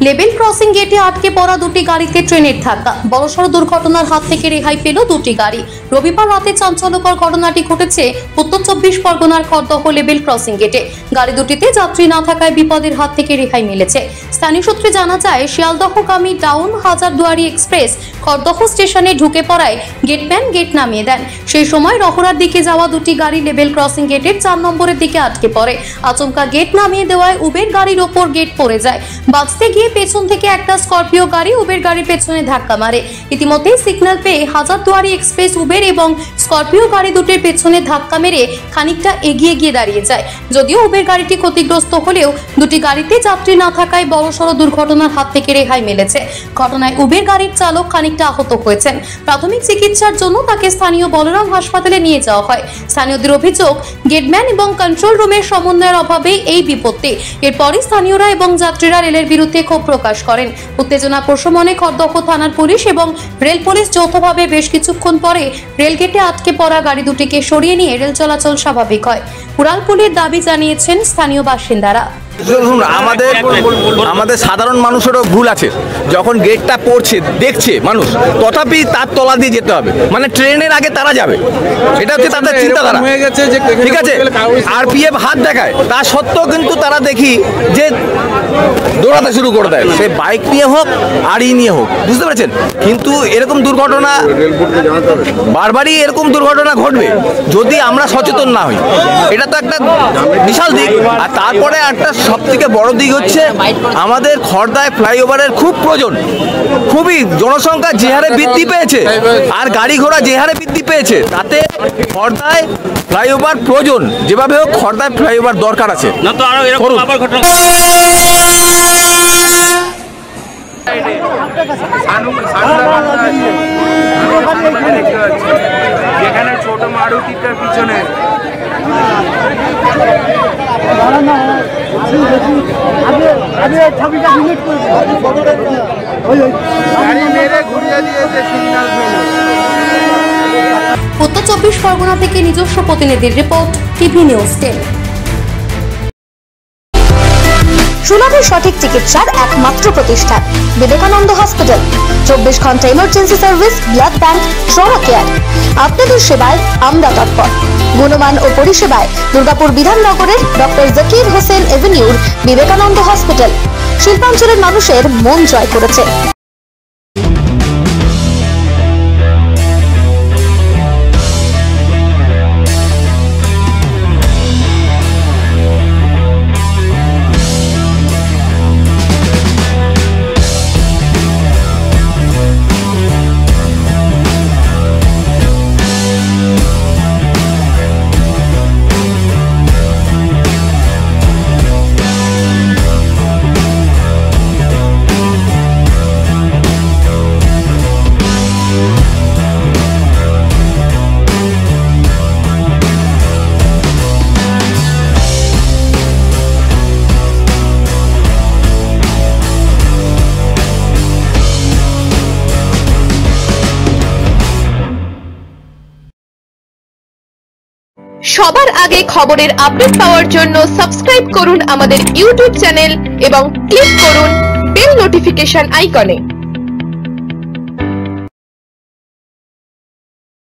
Level crossing গেটে আটকে পড়া দুটি গাড়িতে ট্রেনের ধাক্কা, বড়সড় দুর্ঘটনার হাত থেকে রেহাই পেল দুটি গাড়ি। রবিবার রাতে চাঞ্চল্যকর ঘটনাটি ঘটেছে উত্তর 24 পরগনার খড়দহ লেভেল ক্রসিং গেটে। গাড়ি দুটিতে যাত্রী না থাকায় বিপদের হাত থেকে রেহাই মিলেছে। স্থানীয় সূত্রে জানা যায়, শিয়ালদহগামী ডাউন হাজারদুয়ারি এক্সপ্রেস খড়দহ স্টেশনে ঢুকে পড়ায় গেটম্যান গেট নামিয়ে দেন। সেই সময় রহরার দিকে যাওয়া দুটি গাড়ি লেভেল ক্রসিং গেটের 4 নম্বরের দিকে আটকে পড়ে। আচমকা গেট নামিয়ে দেওয়ায় উবের গাড়ির ওপর গেট পড়ে যায়। বাঁচতে গিয়ে পেছন থেকে একটা স্করপিও গাড়ি উবের গাড়ির পেছনে ধাক্কা মারে। ইতিমধ্যেই সিগন্যাল পেয়ে হাজারদুয়ারি এক্সপ্রেস উবের এবং স্করপিও গাড়ি দুটির পেছনে ধাক্কা মেরে খানিকটা এগিয়ে গিয়ে দাঁড়িয়ে যায়। যদিও উবের গাড়িটি ক্ষতিগ্রস্ত হলেও দুটি গাড়িতে যাত্রী না থাকায় বড়সড় দুর্ঘটনার হাত থেকে রেহাই মিলেছে। ঘটনায় উবের গাড়ির চালক খানিকটা আহত হয়েছেন। প্রাথমিক চিকিৎসার জন্য তাকে স্থানীয় বলরাম হাসপাতালে নিয়ে যাওয়া হয়। স্থানীয়দের অভিযোগ, গেটম্যান এবং কন্ট্রোল রুমের সমন্বয়ের অভাবেই এই বিপত্তি। এরপরই স্থানীয়রা এবং যাত্রীরা রেলের বিরুদ্ধে ক্ষোভ প্রকাশ করেন। উত্তেজনা প্রশমনে খড়দহ থানার পুলিশ এবং রেল পুলিশ যৌথভাবে বেশ কিছুক্ষণ পরে রেলগেটে আটকে পড়া গাড়ি দুটিকে সরিয়ে নিয়ে রেল চলাচল স্বাভাবিক হয়। উড়ালপুলির দাবি জানিয়েছেন স্থানীয় বাসিন্দারা। আমাদের সাধারণ মানুষেরও ভুল আছে। যখন গেটটা পড়ছে দেখছে মানুষ, তথাপি তার তলা দিয়ে যেতে হবে, মানে ট্রেনের আগে তারা যাবে, এটা হচ্ছে তাদের চিন্তাধারা। ঠিক আছে, আরপিএফ হাত দেখায়, তা সত্ত্বেও কিন্তু তারা দেখি যে দৌড়াতে শুরু করে দেয়, সে বাইক নিয়ে হোক আর নিয়ে হোক, বুঝতে পেরেছেন। কিন্তু এরকম দুর্ঘটনা বারবারই এরকম দুর্ঘটনা ঘটবে যদি আমরা সচেতন না হই। এটা তো একটা বিশাল দিক। আর তারপরে একটা সব থেকে বড় দিক হচ্ছে, আমাদের খড়দায় ফ্লাইওভারের খুব প্রয়োজন। খুবই জনসংখ্যা যে হারে বৃদ্ধি পেয়েছে আর গাড়ি ঘোড়া যে হারে বৃদ্ধি পেয়েছে, তাতে খড়দায় ফ্লাইওভার প্রয়োজন। যেভাবে হোক খড়দায় ফ্লাইওভার দরকার আছে। যেখানে ছোট মারুতিটার পিছনে উত্তর 24 পরগনা থেকে নিজস্ব প্রতিনিধির রিপোর্ট, টিভি নিউজ 10। সুলভে সঠিক চিকিৎসার একমাত্র প্রতিষ্ঠান বিবেকানন্দ হসপিটাল। 24 ঘন্টা emergency service, blood bank, trauma care. আপনাদের সেবায় আমরা তৎপর। গুণমান ও পরিষেবায় দুর্গাপুর বিধাননগরের ডক্টর জাকির হোসেন এভিনিউর বিবেকানন্দ হসপিটাল শিল্পাঞ্চলের মানুষের মন জয় করেছে। সবার আগে খবরের আপডেট পাওয়ার জন্য সাবস্ক্রাইব করুন আমাদের ইউটিউব চ্যানেল এবং ক্লিক করুন বেল নোটিফিকেশন আইকনে।